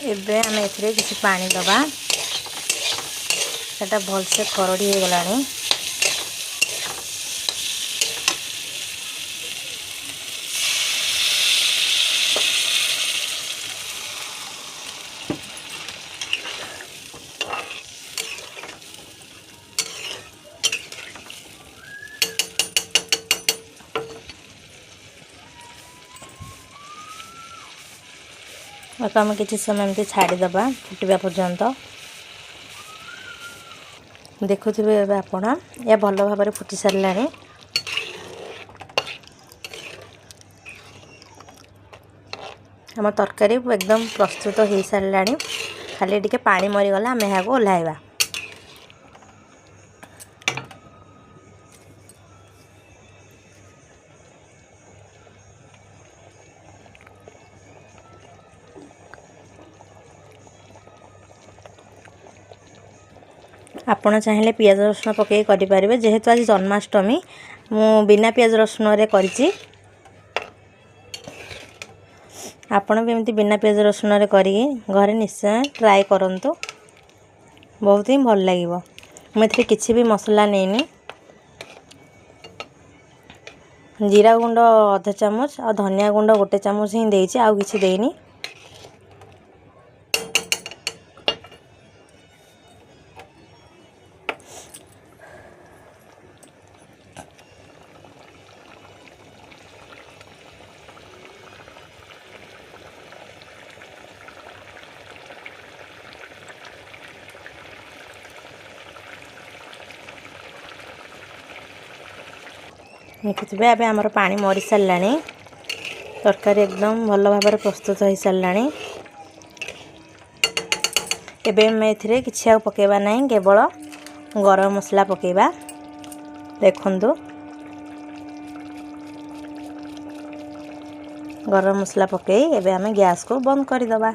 एबे आम ए किसी पानी दबा सेटा भलसे खरड़ी हो गलानी। आम किसी समय एमती छाड़ीदबा फुटा पर्यंत। देखुवे आपण या भल भाव फुटी सारा। आम तरकारी एकदम प्रस्तुत हो सारा। खाली टिके पानी मरीगला आम यहाँ ओह्लैवा। आपण चाहिए पियाज रसुण पकई करें जेहेतु आज जन्माष्टमी मु बिना पियाज रसुण रे करिछि। आपण भी एमती बिना पियाज रसुण रे करी घरे निश्चय ट्राए करंतु, बहुत ही भल लागिवो। मुझे किसी भी मसला नहीं, जीरा गुंड आधा चामच और धनिया गुंड गोटे चामच ही देइछि, आउ किछि देइनी। देखुवे अब आमर पानी मरी सारा। तरकारी एकदम भल भाव प्रस्तुत हो सारा। एवं ए कि पकेबा नहीं, केवल गरम मसला पकेबा। देखंतु गरम मसला पकई एबे आमे गैस को बंद कर दबा।